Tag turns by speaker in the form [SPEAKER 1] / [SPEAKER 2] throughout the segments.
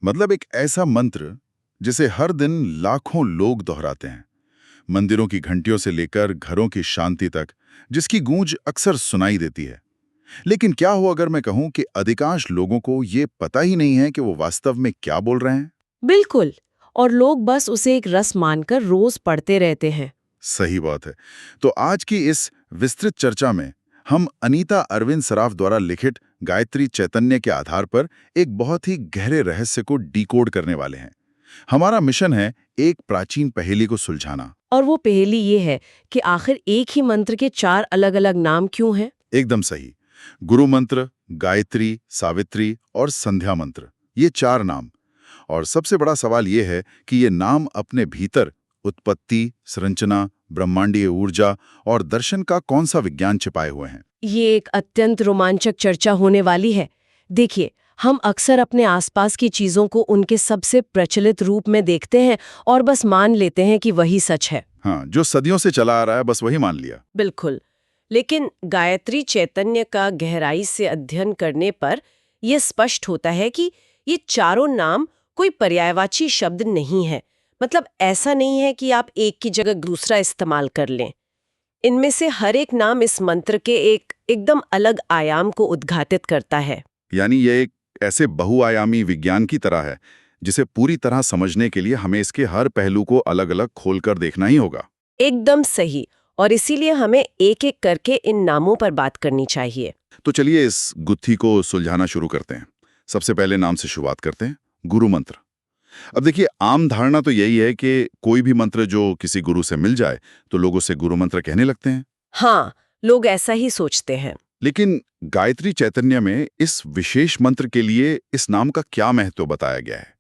[SPEAKER 1] मतलब एक ऐसा मंत्र जिसे हर दिन लाखों लोग दोहराते हैं, मंदिरों की घंटियों से लेकर घरों की शांति तक, जिसकी गूंज अक्सर सुनाई देती है। लेकिन क्या हो अगर मैं कहूं कि अधिकांश लोगों को ये पता ही नहीं है कि वो वास्तव में क्या बोल रहे हैं?
[SPEAKER 2] बिल्कुल। और लोग बस उसे एक रस्म मानकर रोज पढ़ते रहते हैं।
[SPEAKER 1] सही बात है। तो आज की इस विस्तृत चर्चा में हम अनीता अरविंद सराफ द्वारा लिखित गायत्री चैतन्य के आधार पर एक बहुत ही गहरे रहस्य को डिकोड करने वाले हैं। हमारा मिशन है एक प्राचीन पहेली को सुलझाना।
[SPEAKER 2] और वो पहेली ये है कि आखिर एक ही मंत्र के 4 अलग-अलग नाम क्यों हैं?
[SPEAKER 1] एकदम सही। गुरु मंत्र, गायत्री, सावित्री और संध्या मंत्र, ये 4 नाम। और सबसे बड़ा सवाल ये है कि ये नाम अपने भीतर उत्पत्ति, संरचना, ब्रह्मांडीय ऊर्जा और दर्शन का कौन सा विज्ञान छिपाए हुए हैं।
[SPEAKER 2] ये एक अत्यंत रोमांचक चर्चा होने वाली है। देखिए, हम अक्सर अपने आसपास की चीजों को उनके सबसे प्रचलित रूप में देखते हैं और बस मान लेते हैं कि वही सच है।
[SPEAKER 1] हाँ, जो सदियों से चला आ रहा है बस वही मान लिया।
[SPEAKER 2] बिल्कुल। लेकिन गायत्री चैतन्य का गहराई से अध्ययन करने पर यह स्पष्ट होता है कि ये चारों नाम कोई पर्यायवाची शब्द नहीं है। मतलब ऐसा नहीं है कि आप एक की जगह दूसरा इस्तेमाल कर लें। इनमें से हर एक नाम इस मंत्र के एक एकदम अलग आयाम को उद्घाटित करता है।
[SPEAKER 1] यानी ये एक ऐसे बहुआयामी विज्ञान की तरह है जिसे पूरी तरह समझने के लिए हमें इसके हर पहलू को अलग-अलग खोलकर देखना ही होगा।
[SPEAKER 2] एकदम सही। और इसीलिए हमें एक-एक करके इन नामों पर बात करनी चाहिए।
[SPEAKER 1] तो चलिए इस गुत्थी को सुलझाना शुरू करते हैं। सबसे पहले नाम से शुरुआत करते हैं, गुरु मंत्र। अब देखिए, आम धारणा तो यही है कि कोई भी मंत्र जो किसी गुरु से मिल जाए तो लोग उसे गुरु मंत्र कहने लगते हैं।
[SPEAKER 2] हाँ, लोग ऐसा ही सोचते हैं।
[SPEAKER 1] लेकिन गायत्री चैतन्य में इस विशेष मंत्र के लिए इस नाम का क्या महत्व बताया गया है?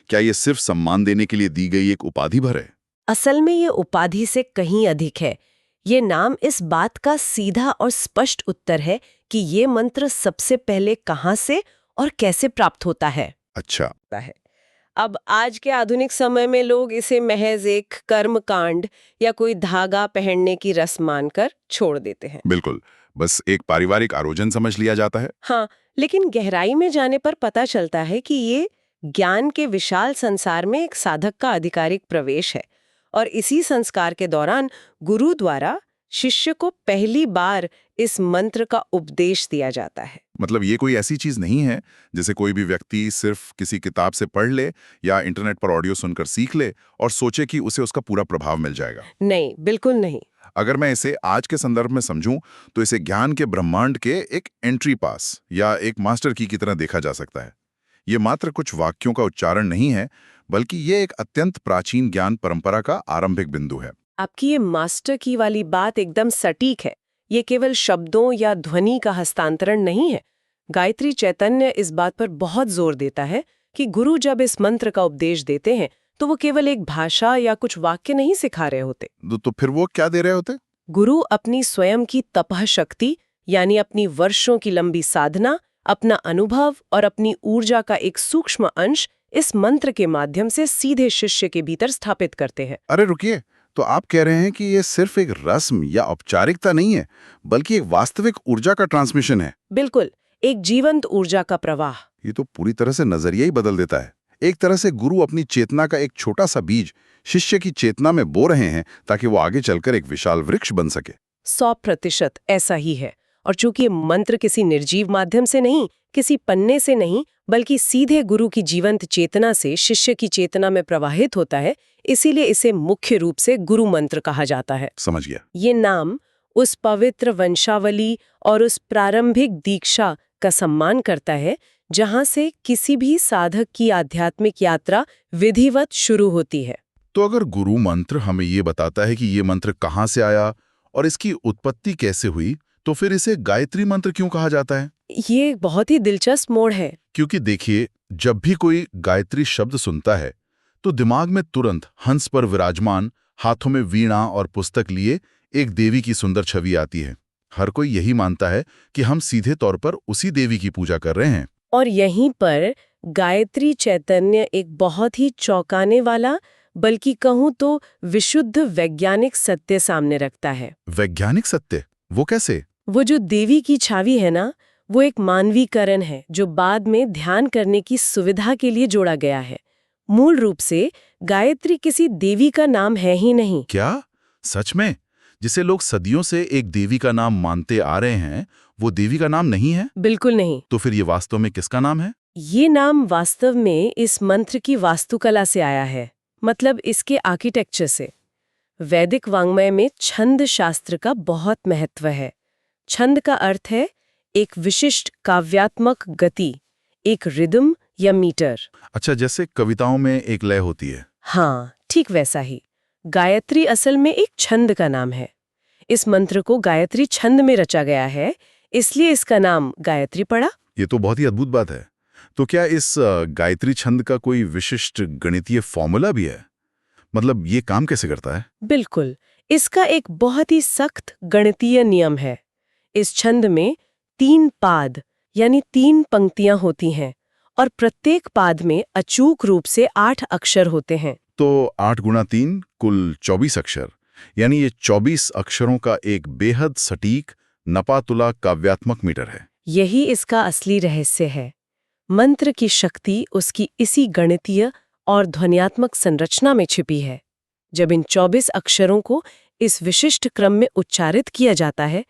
[SPEAKER 1] क्या ये सिर्फ सम्मान देने के लिए दी गई एक उपाधि भर है?
[SPEAKER 2] असल में ये उपाधि से कहीं अधिक है। ये नाम इस बात का सीधा और स्पष्ट उत्तर है कि ये मंत्र सबसे पहले कहाँ से और कैसे प्राप्त होता है।
[SPEAKER 1] अच्छा।
[SPEAKER 2] है। अब आज के आधुनिक समय में लोग इसे महज एक कर्म कांड या कोई धागा पहनने की रस्म मानकर छोड़ देते हैं।
[SPEAKER 1] बिल्कुल, बस एक पारिवारिक आयोजन समझ लिया जाता है।
[SPEAKER 2] हाँ, लेकिन गहराई में जाने पर पता चलता है कि ये ज्ञान के विशाल संसार में एक साधक का आधिकारिक प्रवेश है। और इसी संस्कार के दौरान गुरु द्वारा शिष्य को पहली बार इस मंत्र का उपदेश दिया जाता है।
[SPEAKER 1] मतलब ये कोई ऐसी चीज नहीं है जिसे कोई भी व्यक्ति सिर्फ किसी किताब से पढ़ ले या इंटरनेट पर ऑडियो सुनकर सीख ले और सोचे कि उसे उसका पूरा प्रभाव मिल जाएगा।
[SPEAKER 2] नहीं, बिल्कुल नहीं।
[SPEAKER 1] अगर मैं इसे आज के संदर्भ में समझूं तो इसे ज्ञान के ब्रह्मांड के एक एंट्री पास या एक मास्टर की तरह देखा जा सकता है। ये मात्र कुछ वाक्यों का उच्चारण नहीं है, बल्कि ये एक अत्यंत प्राचीन ज्ञान परंपरा का आरंभिक बिंदु है।
[SPEAKER 2] आपकी ये मास्टर की वाली बात एकदम सटीक है। ये केवल शब्दों या ध्वनि का हस्तांतरण नहीं है। गायत्री चैतन्य इस बात पर बहुत जोर देता है कि गुरु जब इस मंत्र का उपदेश देते हैं तो वो केवल एक भाषा या कुछ वाक्य नहीं सिखा रहे होते।
[SPEAKER 1] तो फिर वो क्या दे रहे होते?
[SPEAKER 2] गुरु अपनी स्वयं की तपः शक्ति, यानी अपनी वर्षों की लंबी साधना, अपना अनुभव और अपनी ऊर्जा का एक सूक्ष्म अंश इस मंत्र के माध्यम से सीधे शिष्य के भीतर स्थापित करते हैं।
[SPEAKER 1] अरे रुकिए, तो आप कह रहे हैं कि ये सिर्फ एक रस्म या औपचारिकता नहीं है, बल्कि एक वास्तविक ऊर्जा का ट्रांसमिशन है।
[SPEAKER 2] बिल्कुल, एक जीवंत ऊर्जा का प्रवाह।
[SPEAKER 1] ये तो पूरी तरह से नजरिया ही बदल देता है। एक तरह से गुरु अपनी चेतना का एक छोटा सा बीज शिष्य की चेतना में बो रहे हैं ताकि वो आगे चलकर एक विशाल वृक्ष बन सके।
[SPEAKER 2] 100% ऐसा ही है। और चूंकि ये मंत्र किसी निर्जीव माध्यम से नहीं, किसी पन्ने से नहीं, बल्कि सीधे गुरु की जीवंत चेतना से शिष्य की चेतना में प्रवाहित होता है, इसीलिए इसे मुख्य रूप से गुरु मंत्र कहा जाता है।
[SPEAKER 1] समझ गया।
[SPEAKER 2] ये नाम उस पवित्र वंशावली और उस प्रारंभिक दीक्षा का सम्मान करता है जहां से किसी भी साधक की आध्यात्मिक यात्रा विधिवत शुरू होती है।
[SPEAKER 1] तो अगर गुरु मंत्र हमें ये बताता है कि ये मंत्र कहाँ से आया और इसकी उत्पत्ति कैसे हुई, तो फिर इसे गायत्री मंत्र क्यों कहा जाता है?
[SPEAKER 2] ये एक बहुत ही दिलचस्प मोड़ है।
[SPEAKER 1] क्योंकि देखिए, जब भी कोई गायत्री शब्द सुनता है तो दिमाग में तुरंत हंस पर विराजमान, हाथों में वीणा और पुस्तक लिए एक देवी की सुंदर छवि आती है। हर कोई यही मानता है कि हम सीधे तौर पर उसी देवी की पूजा कर रहे हैं।
[SPEAKER 2] और यहीं पर गायत्री चैतन्य एक बहुत ही चौंकाने वाला, बल्कि कहूं तो विशुद्ध वैज्ञानिक सत्य सामने रखता है।
[SPEAKER 1] वैज्ञानिक सत्य? वो कैसे?
[SPEAKER 2] वो जो देवी की छवि है ना, वो एक मानवीकरण है जो बाद में ध्यान करने की सुविधा के लिए जोड़ा गया है। मूल रूप से गायत्री किसी देवी का नाम है ही नहीं।
[SPEAKER 1] क्या सच में? जिसे लोग सदियों से एक देवी का नाम मानते आ रहे हैं, वो देवी का नाम नहीं है?
[SPEAKER 2] बिल्कुल नहीं।
[SPEAKER 1] तो फिर ये वास्तव में किसका नाम है?
[SPEAKER 2] ये नाम वास्तव में इस मंत्र की वास्तुकला से आया है, मतलब इसके आर्किटेक्चर से। वैदिक वाङ्मय में छंद शास्त्र का बहुत महत्व है। छंद का अर्थ है एक विशिष्ट काव्यात्मक गति, एक रिदम या मीटर।
[SPEAKER 1] अच्छा, जैसे कविताओं में एक लय होती है।
[SPEAKER 2] हाँ, ठीक वैसा ही। गायत्री असल में एक छंद का नाम है। इस मंत्र को गायत्री छंद में रचा गया है, इसलिए इसका नाम गायत्री पड़ा।
[SPEAKER 1] ये तो बहुत ही अद्भुत बात है। तो क्या इस गायत्री छंद का कोई विशिष्ट गणितीय फॉर्मूला भी है? मतलब ये काम कैसे करता है?
[SPEAKER 2] बिल्कुल, इसका एक बहुत ही सख्त गणितीय नियम है। इस छंद में 3 पाद यानी 3 पंक्तियां होती हैं और प्रत्येक पाद में अचूक रूप से 8 अक्षर होते हैं।
[SPEAKER 1] तो 8 गुणा 3 कुल 24 अक्षर, यानी ये 24 अक्षरों का एक बेहद सटीक नपातुला काव्यात्मक मीटर है।
[SPEAKER 2] यही इसका असली रहस्य है। मंत्र की शक्ति उसकी इसी गणितीय और ध्वन्यात्मक संरचना में छिपी है। जब इन 24 अक्षरों को इस विशिष्ट क्रम में उच्चारित किया जाता है,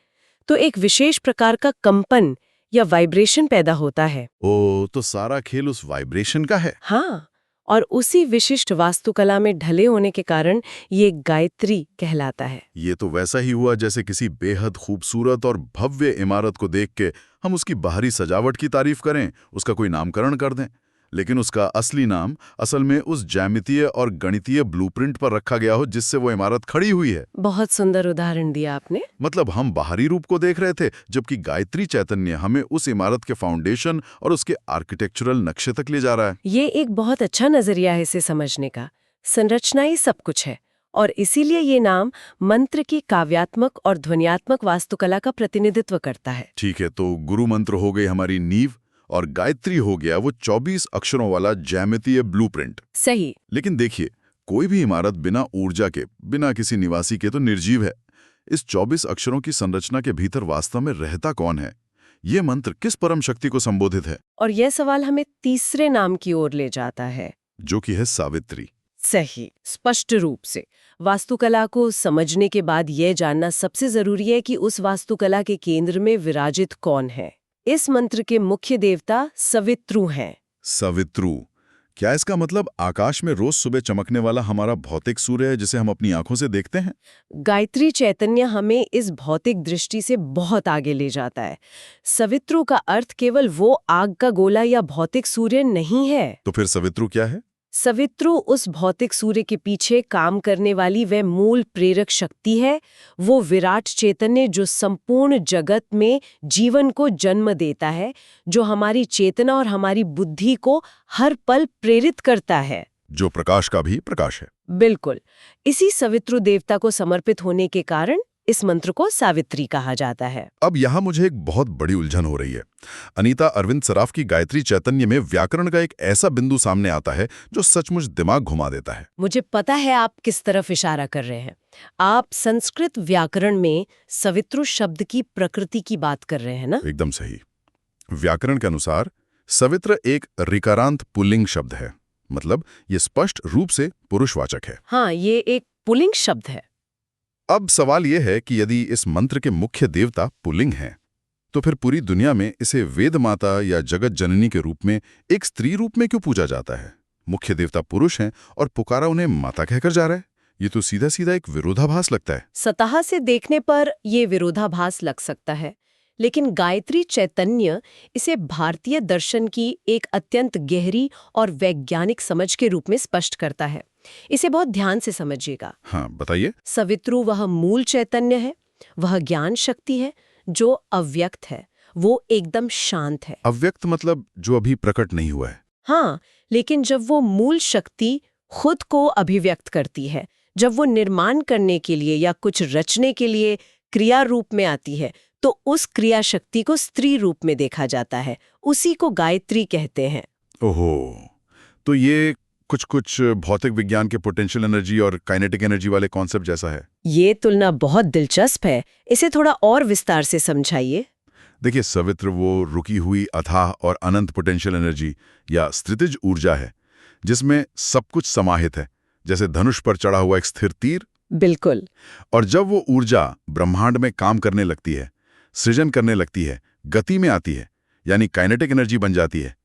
[SPEAKER 2] तो एक विशेष प्रकार का कंपन या वाइब्रेशन पैदा होता है।
[SPEAKER 1] तो सारा खेल उस वाइब्रेशन का है।
[SPEAKER 2] हाँ, और उसी विशिष्ट वास्तुकला में ढले होने के कारण ये गायत्री कहलाता है।
[SPEAKER 1] ये तो वैसा ही हुआ जैसे किसी बेहद खूबसूरत और भव्य इमारत को देख के हम उसकी बाहरी सजावट की तारीफ करें, उसका कोई नामकरण कर दें, लेकिन उसका असली नाम असल में उस ज्यामितीय और गणितीय ब्लूप्रिंट पर रखा गया हो जिससे वो इमारत खड़ी हुई है।
[SPEAKER 2] बहुत सुंदर उदाहरण दिया आपने।
[SPEAKER 1] मतलब हम बाहरी रूप को देख रहे थे, जबकि गायत्री चैतन्य हमें उस इमारत के फाउंडेशन और उसके आर्किटेक्चरल नक्शे तक ले जा रहा है।
[SPEAKER 2] ये एक बहुत अच्छा नजरिया है इसे समझने का। संरचना ही सब कुछ है, और इसीलिए ये नाम मंत्र की काव्यात्मक और ध्वन्यात्मक वास्तुकला का प्रतिनिधित्व करता है।
[SPEAKER 1] ठीक है, तो गुरु मंत्र हो गई हमारी नींव और गायत्री हो गया वो 24 अक्षरों वाला ज्यामितीय ब्लूप्रिंट।
[SPEAKER 2] सही।
[SPEAKER 1] लेकिन देखिए, कोई भी इमारत बिना ऊर्जा के, बिना किसी निवासी के तो निर्जीव है। इस 24 अक्षरों की संरचना के भीतर वास्तव में रहता कौन है? ये मंत्र किस परम शक्ति को संबोधित है?
[SPEAKER 2] और यह सवाल हमें तीसरे नाम की ओर ले जाता है,
[SPEAKER 1] जो कि है सावित्री।
[SPEAKER 2] सही, स्पष्ट रूप से। वास्तुकला को समझने के बाद यह जानना सबसे जरूरी है कि उस वास्तुकला के केंद्र में विराजित कौन है। इस मंत्र के मुख्य देवता सवित्रु हैं।
[SPEAKER 1] सवित्रु, क्या इसका मतलब आकाश में रोज सुबह चमकने वाला हमारा भौतिक सूर्य है जिसे हम अपनी आंखों से देखते हैं?
[SPEAKER 2] गायत्री चैतन्य हमें इस भौतिक दृष्टि से बहुत आगे ले जाता है। सवित्रु का अर्थ केवल वो आग का गोला या भौतिक सूर्य नहीं है।
[SPEAKER 1] तो फिर सवित्रु क्या है?
[SPEAKER 2] सवित्रु उस भौतिक सूर्य के पीछे काम करने वाली वह मूल प्रेरक शक्ति है, वो विराट चैतन्य जो संपूर्ण जगत में जीवन को जन्म देता है, जो हमारी चेतना और हमारी बुद्धि को हर पल प्रेरित करता है।
[SPEAKER 1] जो प्रकाश का भी प्रकाश है।
[SPEAKER 2] बिल्कुल। इसी सवित्रु देवता को समर्पित होने के कारण इस मंत्र को सावित्री कहा जाता है।
[SPEAKER 1] अब यहाँ मुझे एक बहुत बड़ी उलझन हो रही है। अनीता अरविंद सराफ की गायत्री चैतन्य में व्याकरण का एक ऐसा बिंदु सामने आता है जो सचमुच दिमाग घुमा देता है।
[SPEAKER 2] मुझे पता है आप किस तरफ इशारा कर रहे हैं। आप संस्कृत व्याकरण में सवित्रु शब्द की प्रकृति की बात कर रहे हैं ना?
[SPEAKER 1] एकदम सही। व्याकरण के अनुसार सवित्र एक ऋकारांत पुल्लिंग शब्द है, मतलब ये स्पष्ट रूप से पुरुषवाचक है।
[SPEAKER 2] हाँ, ये एक पुल्लिंग शब्द है।
[SPEAKER 1] अब सवाल यह है कि यदि इस मंत्र के मुख्य देवता पुल्लिंग हैं, तो फिर पूरी दुनिया में इसे वेद माता या जगत जननी के रूप में एक स्त्री रूप में क्यों पूजा जाता है? मुख्य देवता पुरुष हैं और पुकारा उन्हें माता कहकर जा रहा है। ये तो सीधा सीधा एक विरोधाभास लगता है।
[SPEAKER 2] सतह से देखने पर ये विरोधाभास लग सकता है, लेकिन गायत्री चैतन्य इसे भारतीय दर्शन की एक अत्यंत गहरी और वैज्ञानिक समझ के रूप में स्पष्ट करता है। इसे बहुत ध्यान से समझिएगा।
[SPEAKER 1] हाँ, बताइए।
[SPEAKER 2] सवित्रु वह मूल चैतन्य है, वह ज्ञान शक्ति है जो अव्यक्त है, वो एकदम शांत है।
[SPEAKER 1] अव्यक्त मतलब जो अभी प्रकट नहीं हुआ है।
[SPEAKER 2] हाँ, लेकिन जब वो मूल शक्ति खुद को अभिव्यक्त करती है, जब वो निर्माण करने के लिए या कुछ रचने के लिए क्रिया रूप में आती है, तो उस क्रिया शक्ति को स्त्री रूप में देखा जाता है। उसी को गायत्री कहते हैं।
[SPEAKER 1] ओहो, तो ये कुछ भौतिक विज्ञान के पोटेंशियल एनर्जी और काइनेटिक एनर्जी वाले कॉन्सेप्ट जैसा है।
[SPEAKER 2] ये तुलना बहुत दिलचस्प है, इसे थोड़ा और विस्तार से समझाइए।
[SPEAKER 1] देखिए, सवित्र वो रुकी हुई अथाह और अनंत पोटेंशियल एनर्जी या स्थितिज ऊर्जा है जिसमें सब कुछ समाहित है, जैसे धनुष पर चढ़ा हुआ एक स्थिर तीर।
[SPEAKER 2] बिल्कुल।
[SPEAKER 1] और जब वो ऊर्जा ब्रह्मांड में काम करने लगती है, सृजन करने लगती है, गति में आती है, यानी काइनेटिक एनर्जी बन जाती है,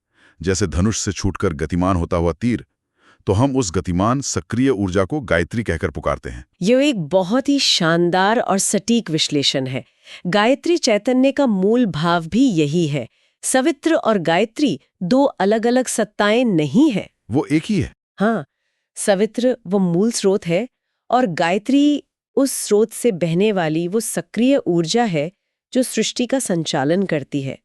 [SPEAKER 1] जैसे धनुष से छूटकर गतिमान होता हुआ तीर, तो हम उस गतिमान सक्रिय ऊर्जा को गायत्री कहकर पुकारते हैं।
[SPEAKER 2] ये एक बहुत ही शानदार और सटीक विश्लेषण है। गायत्री चैतन्य का मूल भाव भी यही है। सवित्र और गायत्री दो अलग-अलग सत्ताएं नहीं है।
[SPEAKER 1] वो एक ही है।
[SPEAKER 2] हाँ, सवित्र वो मूल स्रोत है और गायत्री उस स्रोत से बहने वाली वो सक्रिय ऊर्जा है जो सृष्टि का संचालन करती है।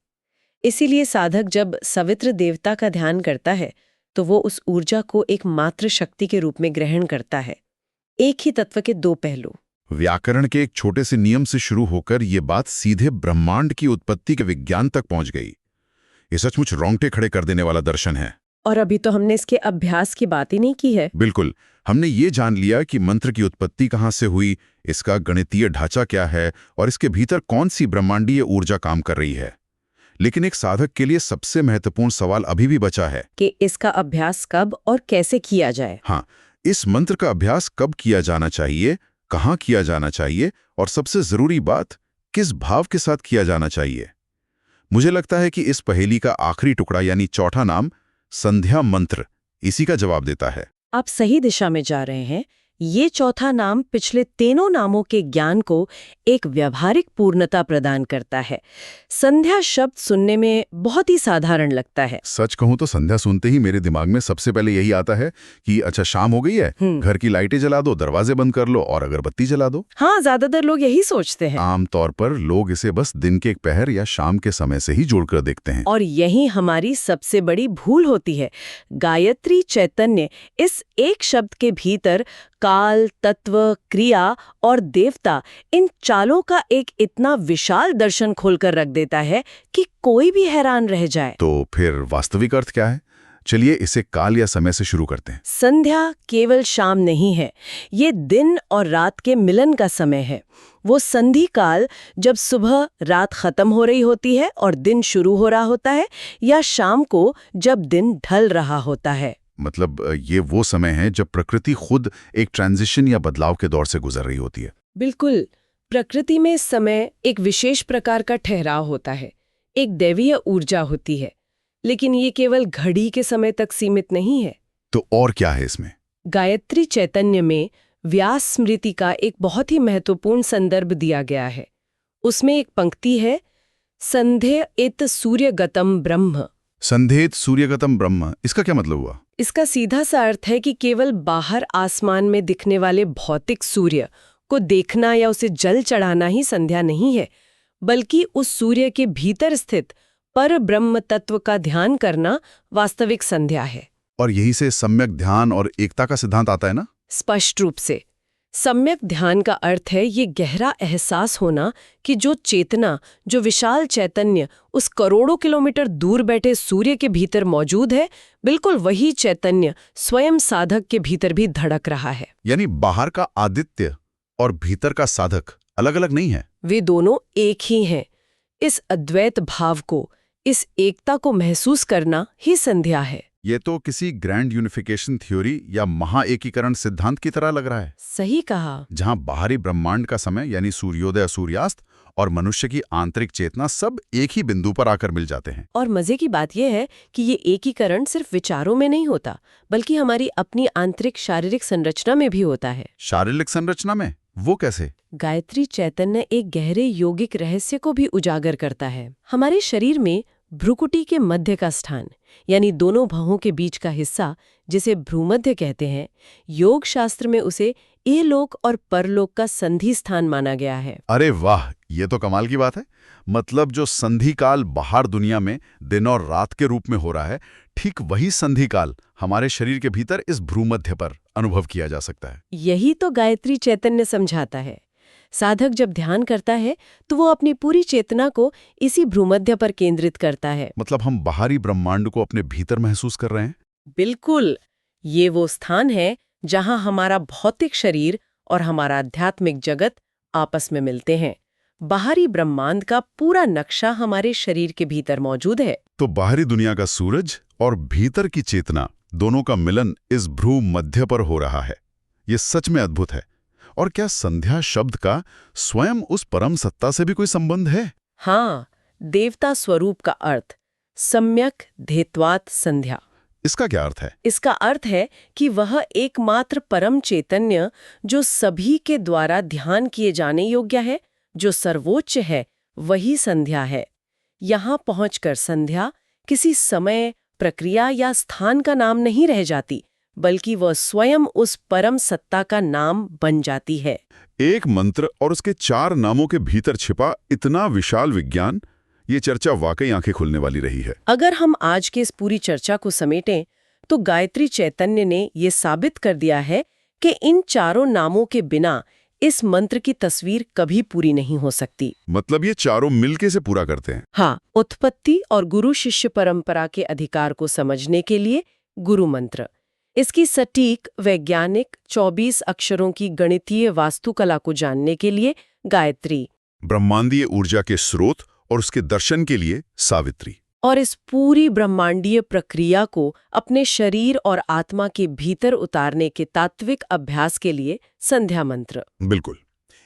[SPEAKER 2] इसीलिए साधक जब सवित्र देवता का ध्यान करता है तो वो उस ऊर्जा को एक मात्र शक्ति के रूप में ग्रहण करता है। एक ही तत्व के दो पहलू।
[SPEAKER 1] व्याकरण के एक छोटे से नियम से शुरू होकर ये बात सीधे ब्रह्मांड की उत्पत्ति के विज्ञान तक पहुंच गई। ये सचमुच रोंगटे खड़े कर देने वाला दर्शन है।
[SPEAKER 2] और अभी तो हमने इसके अभ्यास की बात ही नहीं की है।
[SPEAKER 1] बिल्कुल, हमने ये जान लिया कि मंत्र की उत्पत्ति कहाँ से हुई, इसका गणितीय ढांचा क्या है और इसके भीतर कौन सी ब्रह्मांडीय ऊर्जा काम कर रही है। लेकिन एक साधक के लिए सबसे महत्वपूर्ण सवाल अभी भी बचा है
[SPEAKER 2] कि इसका अभ्यास कब और कैसे किया जाए।
[SPEAKER 1] हाँ, इस मंत्र का अभ्यास कब किया जाना चाहिए, कहाँ किया जाना चाहिए और सबसे जरूरी बात, किस भाव के साथ किया जाना चाहिए। मुझे लगता है कि इस पहेली का आखिरी टुकड़ा यानी चौथा नाम संध्या मंत्र इसी का जवाब देता है।
[SPEAKER 2] आप सही दिशा में जा रहे हैं। ये चौथा नाम पिछले तीनों नामों के ज्ञान को एक व्यावहारिक पूर्णता प्रदान करता है। संध्या शब्द सुनने में बहुत ही साधारण लगता है।
[SPEAKER 1] सच कहूं तो संध्या सुनते ही मेरे दिमाग में सबसे पहले यही आता है कि अच्छा शाम हो गई है, घर की लाइटें जला दो, दरवाजे बंद कर लो और अगरबत्ती जला दो।
[SPEAKER 2] हाँ, ज्यादातर लोग यही सोचते हैं।
[SPEAKER 1] आमतौर पर लोग इसे बस दिन के एक पहर या शाम के समय से ही जोड़कर देखते हैं।
[SPEAKER 2] और यही हमारी सबसे बड़ी भूल होती है। गायत्री चैतन्य इस एक शब्द के भीतर काल, तत्व, क्रिया और देवता, इन चालों का एक इतना विशाल दर्शन खोलकर रख देता है कि कोई भी हैरान रह जाए।
[SPEAKER 1] तो फिर वास्तविक अर्थ क्या है? चलिए इसे काल या समय से शुरू करते हैं।
[SPEAKER 2] संध्या केवल शाम नहीं है, ये दिन और रात के मिलन का समय है। वो संधि काल जब सुबह रात खत्म हो रही होती है और दिन शुरू हो रहा होता है, या शाम को जब दिन ढल रहा होता है।
[SPEAKER 1] मतलब ये वो समय है जब प्रकृति खुद एक ट्रांजिशन या बदलाव के दौर से गुजर रही होती है।
[SPEAKER 2] बिल्कुल, प्रकृति में समय एक विशेष प्रकार का ठहराव होता है, एक दैवीय ऊर्जा होती है। लेकिन ये केवल घड़ी के समय तक सीमित नहीं है।
[SPEAKER 1] तो और क्या है इसमें?
[SPEAKER 2] गायत्री चैतन्य में व्यास स्मृति का एक बहुत ही महत्वपूर्ण संदर्भ दिया गया है। उसमें एक पंक्ति है, संध्येत सूर्यगतम ब्रह्म।
[SPEAKER 1] संध्येत सूर्यगतम ब्रह्म, इसका क्या मतलब हुआ?
[SPEAKER 2] इसका सीधा सा अर्थ है कि केवल बाहर आसमान में दिखने वाले भौतिक सूर्य को देखना या उसे जल चढ़ाना ही संध्या नहीं है, बल्कि उस सूर्य के भीतर स्थित पर ब्रह्म तत्व का ध्यान करना वास्तविक संध्या है।
[SPEAKER 1] और यही से सम्यक ध्यान और एकता का सिद्धांत आता है ना?
[SPEAKER 2] स्पष्ट रूप से। सम्यक ध्यान का अर्थ है ये गहरा एहसास होना कि जो चेतना, जो विशाल चैतन्य उस करोड़ों किलोमीटर दूर बैठे सूर्य के भीतर मौजूद है, बिल्कुल वही चैतन्य स्वयं साधक के भीतर भी धड़क रहा है।
[SPEAKER 1] यानी बाहर का आदित्य और भीतर का साधक अलग अलग नहीं है,
[SPEAKER 2] वे दोनों एक ही हैं। इस अद्वैत भाव को, इस एकता को महसूस करना ही संध्या है।
[SPEAKER 1] ये तो किसी ग्रैंड यूनिफिकेशन थ्योरी या महाएकीकरण सिद्धांत की तरह लग रहा है।
[SPEAKER 2] सही कहा।
[SPEAKER 1] जहां बाहरी ब्रह्मांड का समय यानी सूर्योदय सूर्यास्त और मनुष्य की आंतरिक चेतना सब एक ही बिंदु पर आकर मिल जाते हैं।
[SPEAKER 2] और मजे की बात यह है कि ये एकीकरण सिर्फ विचारों में नहीं होता, बल्कि हमारी अपनी आंतरिक शारीरिक संरचना में भी होता है।
[SPEAKER 1] शारीरिक संरचना में? वो कैसे?
[SPEAKER 2] गायत्री चैतन्य एक गहरे योगिक रहस्य को भी उजागर करता है। हमारे शरीर में भ्रुकुटी के मध्य का स्थान, यानी दोनों भवों के बीच का हिस्सा, जिसे भ्रूमध्य कहते हैं, योग शास्त्र में उसे इहलोक और परलोक का संधि स्थान माना गया है।
[SPEAKER 1] अरे वाह, ये तो कमाल की बात है। मतलब जो संधि काल बाहर दुनिया में दिन और रात के रूप में हो रहा है, ठीक वही संधि काल हमारे शरीर के भीतर इस भ्रूमध्य पर अनुभव किया जा सकता है।
[SPEAKER 2] यही तो गायत्री चैतन्य समझाता है। साधक जब ध्यान करता है तो वो अपनी पूरी चेतना को इसी भ्रूमध्य पर केंद्रित करता है।
[SPEAKER 1] मतलब हम बाहरी ब्रह्मांड को अपने भीतर महसूस कर रहे हैं।
[SPEAKER 2] बिल्कुल, ये वो स्थान है जहां हमारा भौतिक शरीर और हमारा आध्यात्मिक जगत आपस में मिलते हैं। बाहरी ब्रह्मांड का पूरा नक्शा हमारे शरीर के भीतर मौजूद है।
[SPEAKER 1] तो बाहरी दुनिया का सूरज और भीतर की चेतना दोनों का मिलन इस भ्रू मध्य पर हो रहा है। ये सच में अद्भुत है। और क्या संध्या शब्द का स्वयं उस परम सत्ता से भी कोई संबंध है?
[SPEAKER 2] हाँ, देवता स्वरूप का अर्थ सम्यक धेत्वात् संध्या।
[SPEAKER 1] इसका क्या अर्थ है?
[SPEAKER 2] इसका अर्थ है कि वह एकमात्र परम चैतन्य जो सभी के द्वारा ध्यान किए जाने योग्य है, जो सर्वोच्च है, वही संध्या है। यहाँ पहुंचकर संध्या किसी समय, प्रक्रिया या स्थान का नाम नहीं रह जाती, बल्कि वह स्वयं उस परम सत्ता का नाम बन जाती है।
[SPEAKER 1] एक मंत्र और उसके 4 नामों के भीतर छिपा इतना विशाल विज्ञान, ये चर्चा वाकई आंखें खोलने वाली रही है।
[SPEAKER 2] अगर हम आज के इस पूरी चर्चा को समेटें, तो गायत्री चैतन्य ने ये साबित कर दिया है कि इन चारों नामों के बिना इस मंत्र की तस्वीर कभी पूरी नहीं हो सकती।
[SPEAKER 1] मतलब ये चारों मिलके से पूरा करते हैं।
[SPEAKER 2] हाँ, उत्पत्ति और गुरु शिष्य परंपरा के अधिकार को समझने के लिए गुरु मंत्र, इसकी सटीक वैज्ञानिक 24 अक्षरों की गणितीय वास्तुकला को जानने के लिए गायत्री,
[SPEAKER 1] ब्रह्मांडीय ऊर्जा के स्रोत और उसके दर्शन के लिए सावित्री,
[SPEAKER 2] और इस पूरी ब्रह्मांडीय प्रक्रिया को अपने शरीर और आत्मा के भीतर उतारने के तात्विक अभ्यास के लिए संध्या मंत्र।
[SPEAKER 1] बिल्कुल,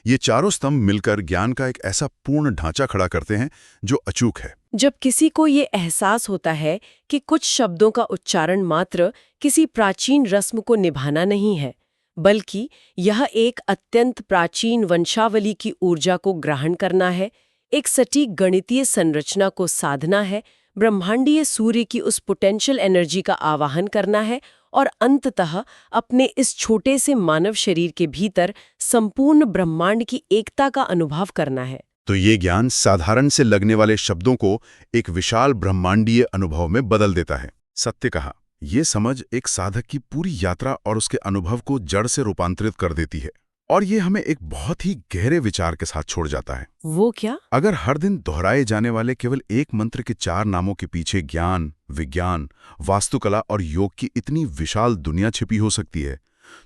[SPEAKER 1] ये चारों स्तंभ मिलकर ज्ञान का एक ऐसा पूर्ण ढांचा खड़ा करते हैं जो अचूक है।
[SPEAKER 2] जब किसी को ये एहसास होता है कि कुछ शब्दों का उच्चारण मात्र किसी प्राचीन रस्म को निभाना नहीं है, बल्कि यह एक अत्यंत प्राचीन वंशावली की ऊर्जा को ग्रहण करना है, एक सटीक गणितीय संरचना को साधना है, ब्रह्मांडीय सूर्य की उस पोटेंशियल एनर्जी का आवाहन करना है और अंततः अपने इस छोटे से मानव शरीर के भीतर संपूर्ण ब्रह्मांड की एकता का अनुभव करना है,
[SPEAKER 1] तो ये ज्ञान साधारण से लगने वाले शब्दों को एक विशाल ब्रह्मांडीय अनुभव में बदल देता है। सत्य कहा, ये समझ एक साधक की पूरी यात्रा और उसके अनुभव को जड़ से रूपांतरित कर देती है। और ये हमें एक बहुत ही गहरे विचार के साथ छोड़ जाता है।
[SPEAKER 2] वो क्या?
[SPEAKER 1] अगर हर दिन दोहराए जाने वाले केवल एक मंत्र के 4 नामों के पीछे ज्ञान, विज्ञान, वास्तुकला और योग की इतनी विशाल दुनिया छिपी हो सकती है,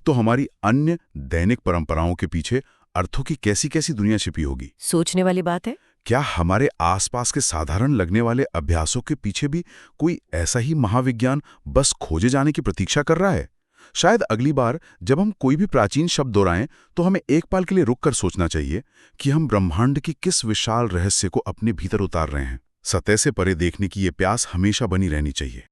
[SPEAKER 1] तो हमारी अन्य दैनिक परंपराओं के पीछे अर्थों की कैसी कैसी दुनिया छिपी होगी।
[SPEAKER 2] सोचने वाली बात है।
[SPEAKER 1] क्या हमारे आसपास के साधारण लगने वाले अभ्यासों के पीछे भी कोई ऐसा ही महाविज्ञान बस खोजे जाने की प्रतीक्षा कर रहा है? शायद अगली बार जब हम कोई भी प्राचीन शब्द दोहराएं, तो हमें एक पल के लिए रुककर सोचना चाहिए कि हम ब्रह्मांड की किस विशाल रहस्य को अपने भीतर उतार रहे हैं। सतह से परे देखने की ये प्यास हमेशा बनी रहनी चाहिए।